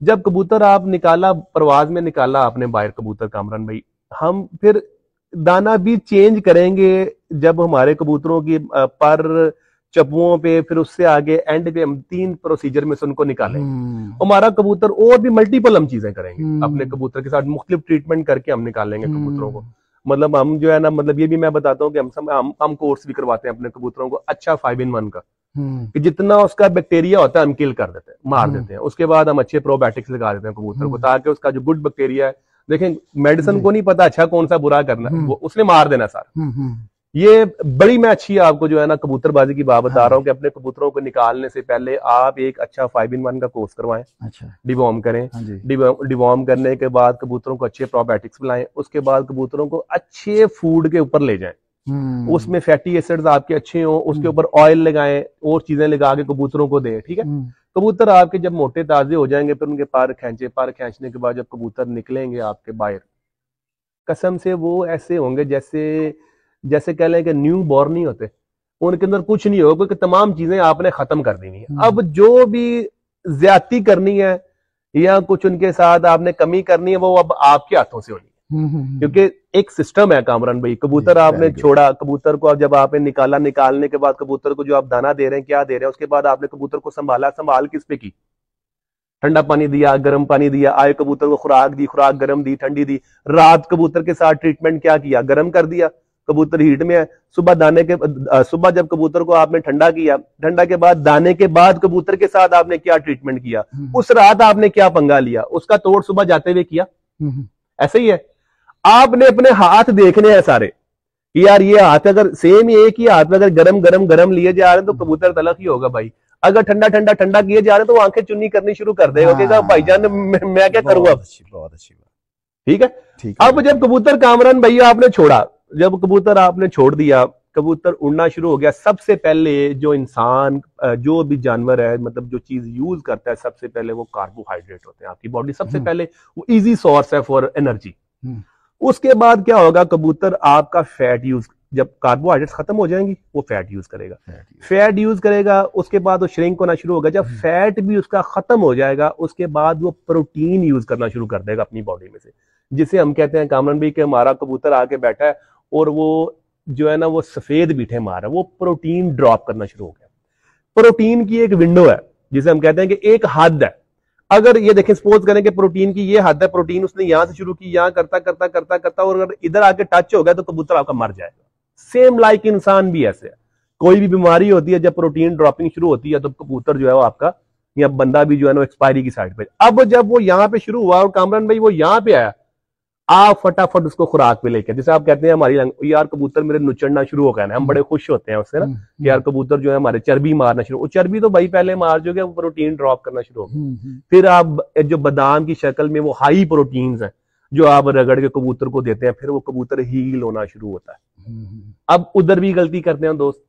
जब कबूतर आप निकाला, परवाज में निकाला आपने बाहर कबूतर कामरान भाई, हम फिर दाना भी चेंज करेंगे। जब हमारे कबूतरों की पर चप्पुओं पे, फिर उससे आगे एंड पे हम 3 प्रोसीजर में से उनको निकालेंगे। हमारा कबूतर और भी मल्टीपल हम चीजें करेंगे अपने कबूतर के साथ, मुख्तलिफ ट्रीटमेंट करके हम निकालेंगे कबूतरों को। मतलब हम जो है ना, मतलब ये भी मैं बताता हूँ कि हम कोर्स भी करवाते हैं अपने कबूतरों को, अच्छा 5 in 1 का, कि जितना उसका बैक्टीरिया होता है हम किल कर देते हैं, मार देते हैं। उसके बाद हम अच्छे प्रोबायोटिक्स लगा देते हैं कबूतर को, ताकि उसका जो गुड बैक्टीरिया है, देखें मेडिसिन को नहीं पता अच्छा कौन सा बुरा करना है, वो उसने मार देना सारा। ये बड़ी मैं अच्छी आपको जो है ना कबूतरबाजी की बात बता रहा हूँ कि अपने कबूतरों को निकालने से पहले आप एक अच्छा 5 in 1 का कोर्स करवाएं। अच्छा, डिवॉर्म करें। डिवॉर्म करने के बाद कबूतरों को अच्छे प्रोबायोटिक्स पिलाएं। उसके बाद कबूतरों को अच्छे फूड के ऊपर ले जाएं, उसमें फैटी एसिड्स आपके अच्छे हों, उसके ऊपर ऑयल लगाएं और चीजें लगा के कबूतरों को दें। ठीक है, कबूतर आपके जब मोटे ताजे हो जाएंगे, फिर उनके पर खींचे, पर खींचने के बाद जब कबूतर निकलेंगे आपके बाहर, कसम से वो ऐसे होंगे जैसे जैसे कह लें कि न्यू बॉर्न नहीं होते, उनके अंदर कुछ नहीं होगा, क्योंकि तमाम चीजें आपने खत्म कर दी है। अब जो भी ज्यादती करनी है या कुछ उनके साथ आपने कमी करनी है, वो अब आपके हाथों से होनी है। क्योंकि एक सिस्टम है कामरान भाई, कबूतर आपने छोड़ा, कबूतर को जब आपने निकाला, निकालने के बाद कबूतर को जो आप दाना दे रहे हैं, क्या दे रहे हैं, उसके बाद आपने कबूतर को संभाला, संभाल किस पे की, ठंडा पानी दिया, गर्म पानी दिया, आए कबूतर को खुराक दी, खुराक गर्म दी, ठंडी दी। रात कबूतर के साथ ट्रीटमेंट क्या किया, गर्म कर दिया, कबूतर हीट में है। सुबह जब कबूतर को आपने ठंडा किया, ठंडा के बाद दाने के बाद कबूतर के साथ आपने क्या ट्रीटमेंट किया, उस रात आपने क्या पंगा लिया, उसका तोड़ सुबह जाते हुए किया। ऐसे ही है, आपने अपने हाथ देखने हैं सारे कि यार ये हाथ अगर सेम ही एक ही हाथ में अगर गरम गरम गरम लिए जा रहे हैं तो कबूतर तलक ही होगा भाई। अगर ठंडा ठंडा ठंडा किए जा रहे हैं तो आंखें चुन्नी करनी शुरू कर देगा, हाँ, भाईजान मैं क्या करूंगा। बहुत अच्छी बात। ठीक है, अब जब कबूतर कामरान भैया आपने छोड़ा, जब कबूतर आपने छोड़ दिया, कबूतर उड़ना शुरू हो गया, सबसे पहले जो इंसान जो भी जानवर है, मतलब जो चीज यूज करता है, सबसे पहले वो कार्बोहाइड्रेट होते हैं। आपकी बॉडी सबसे पहले वो इजी सोर्स है फॉर एनर्जी। उसके बाद क्या होगा, कबूतर आपका फैट यूज, जब कार्बोहाइड्रेट्स खत्म हो जाएंगी वो फैट यूज करेगा, फैट यूज करेगा। उसके बाद वो श्रिंक होना शुरू होगा। जब फैट भी उसका खत्म हो जाएगा, उसके बाद वो प्रोटीन यूज करना शुरू कर देगा अपनी बॉडी में से, जिसे हम कहते हैं कामरान भाई कि हमारा कबूतर आके बैठा है और वो जो है ना वो सफेद बीठे मारा, वो प्रोटीन ड्रॉप करना शुरू हो गया। प्रोटीन की एक विंडो है जिसे हम कहते हैं कि एक हद है। अगर ये देखें, सपोज करें कि प्रोटीन की ये हद है, प्रोटीन उसने यहां से शुरू की, यहां करता करता करता करता, और अगर इधर आके टच हो गया तो कबूतर आपका मर जाएगा। सेम लाइक इंसान भी ऐसे है, कोई भी बीमारी होती है, जब प्रोटीन ड्रॉपिंग शुरू होती है तो कबूतर जो है वो आपका या बंदा भी जो है ना एक्सपायरी की साइड पे। अब जब वो यहां पे शुरू हुआ और कामरान भाई वो यहां पे आया, आप फटाफट उसको खुराक पे लेके, जैसे आप कहते हैं हमारी यार कबूतर मेरे नुचड़ना शुरू हो गया ना, हम बड़े खुश होते हैं उससे ना कि यार कबूतर जो है हमारे चर्बी मारना शुरू, वो चर्बी तो भाई पहले मार जो गया, वो प्रोटीन ड्रॉप करना शुरू हो गया। फिर आप जो बादाम की शक्ल में वो हाई प्रोटीन्स हैं जो आप रगड़ के कबूतर को देते हैं, फिर वो कबूतर हील होना शुरू होता है। अब उधर भी गलती करते हैं दोस्त,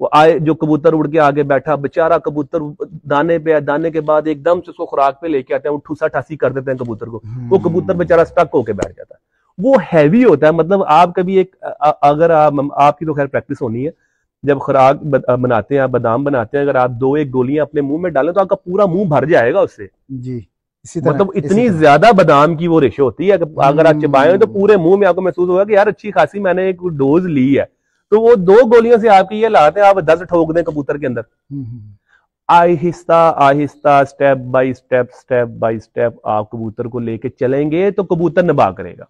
वो आए जो कबूतर उड़ के आगे बैठा, बेचारा कबूतर दाने पे, दाने के बाद एकदम से उसको खुराक पे लेके आते हैं, वो ठूसा ठासी कर देते हैं कबूतर को, वो कबूतर बेचारा स्टक होके बैठ जाता है। वो हैवी होता है। मतलब आप कभी एक अगर आपकी तो खैर प्रैक्टिस होनी है, जब खुराक बनाते हैं, आप बादाम बनाते हैं, अगर आप 2-1 गोलियां अपने मुंह में डालें तो आपका पूरा मुंह भर जाएगा उससे जी। इसी तरह, मतलब इतनी ज्यादा बादाम की वो रेशो होती है कि अगर आप चबाएं तो पूरे मुंह में आपको महसूस होगा कि यार अच्छी खासी मैंने एक डोज ली है। तो वो 2 गोलियों से आपकी ये लाते हैं, आप 10 ठोक दें कबूतर के अंदर। Aahista Aahista, step by step, step by step आप कबूतर को लेके चलेंगे तो कबूतर नबा करेगा।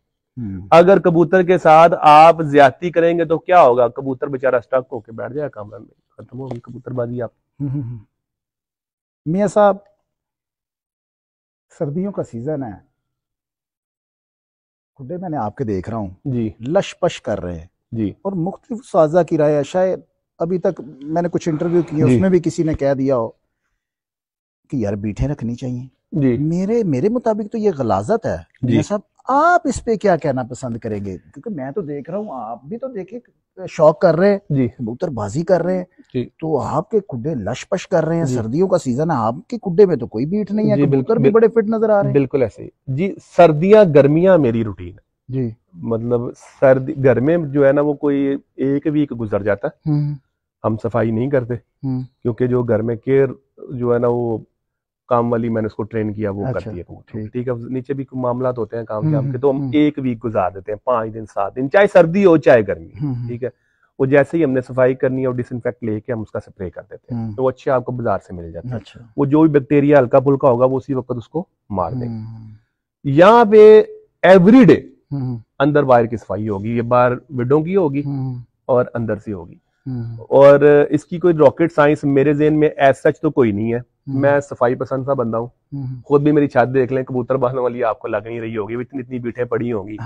अगर कबूतर के साथ आप ज्यादती करेंगे तो क्या होगा, कबूतर बेचारा स्टक होके बैठ जाएगा, कामरान में खत्म होगी कबूतरबाजी आप। मियां साहब, सर्दियों का सीजन है, खुडे मैंने आपके देख रहा हूँ जी, लश पश कर रहे हैं जी, और मुख्तलिफ साजा की राय है। शायद अभी तक मैंने कुछ इंटरव्यू किए, उसमें भी किसी ने कह दिया हो कि यार बीठे रखनी चाहिए जी। मेरे मुताबिक तो ये गलाजत है जी साहब। आप इस पे क्या कहना पसंद करेंगे? क्योंकि मैं तो देख रहा हूँ, आप भी तो देखिए शौक कर रहे हैं जी, कबूतरबाजी कर रहे हैं जी, तो आपके खुडे लश पश कर रहे हैं। सर्दियों का सीजन है, आपके खुडे में तो कोई बीट नहीं है, कबूतर भी बड़े फिट नजर आ रहे हैं। बिल्कुल ऐसे जी, सर्दियां गर्मियां मेरी रूटीन है जी। मतलब सर्दी घर में जो है ना वो कोई 1 वीक गुजर जाता है, हम सफाई नहीं करते क्योंकि जो घर में केयर जो है ना वो काम वाली मैंने उसको ट्रेन किया, वो करती है कबूतर, ठीक है। नीचे भी मामला होते हैं काम के, तो हम 1 वीक गुजार देते हैं, 5 दिन 7 दिन, चाहे सर्दी हो चाहे गर्मी, ठीक है। वो जैसे ही हमने सफाई करनी है और डिसइंफेक्ट लेके हम उसका स्प्रे कर देते हैं, तो वो अच्छे आपको बाजार से मिल जाते हैं। वो जो भी बैक्टीरिया हल्का फुल्का होगा वो उसी वक्त उसको मार देंगे। यहाँ पे एवरीडे अंदर बाहर की सफाई होगी, ये बाहर विंडो की होगी और अंदर से होगी। और इसकी कोई रॉकेट साइंस मेरे ज़हन में एज सच तो कोई नहीं है। मैं सफाई पसंद सा बंदा हूँ, खुद भी मेरी छत देख लें, कबूतर बांधने वाली आपको लग नहीं रही होगी, इतनी इतनी बीठें पड़ी होंगी।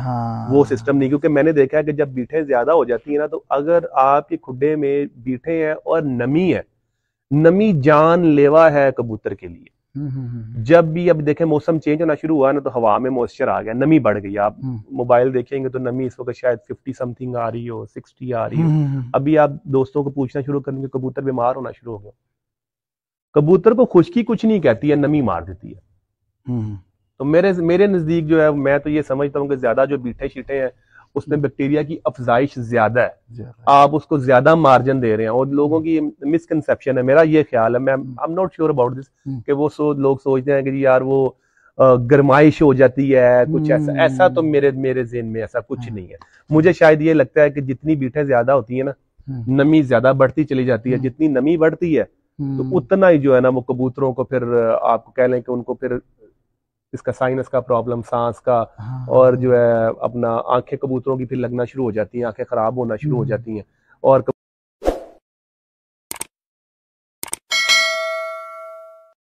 वो सिस्टम नहीं, क्योंकि मैंने देखा है कि जब बीठें ज्यादा हो जाती है ना, तो अगर आपके खुड्डे में बीठें हैं और नमी है, नमी जानलेवा है कबूतर के लिए। जब भी अब देखें मौसम चेंज होना शुरू हुआ ना, तो हवा में मॉइस्चर आ गया, नमी बढ़ गई। आप मोबाइल देखेंगे तो नमी इस वक्त शायद 50 समथिंग आ रही हो, 60 आ रही हो। अभी आप दोस्तों को पूछना शुरू करेंगे, कबूतर बीमार होना शुरू हो गया। कबूतर को खुश्की कुछ नहीं कहती है, नमी मार देती है। तो मेरे नजदीक जो है, मैं तो ये समझता हूँ कि ज्यादा जो बीठे शीटे हैं उसमें बैक्टीरिया की अफजाइश ज्यादा है, आप उसको ज्यादा मार्जिन दे रहे हैं। और लोगों की मिसकंसेप्शन है, मेरा ये ख्याल है, मैं I am not sure about this, कि वो लोग सोचते हैं कि यार वो गरमाइश हो जाती है कुछ ऐसा तो मेरे ज़हन में ऐसा कुछ नहीं है। मुझे शायद ये लगता है कि जितनी बीठें ज्यादा होती है ना, नमी ज्यादा बढ़ती चली जाती है। जितनी नमी बढ़ती है तो उतना ही जो है ना, वो कबूतरों को फिर आप कह लें कि उनको फिर इसका साइनस का प्रॉब्लम, सांस का, और जो है अपना आंखें कबूतरों की फिर लगना शुरू हो जाती हैं, आंखें खराब होना शुरू हो जाती हैं। और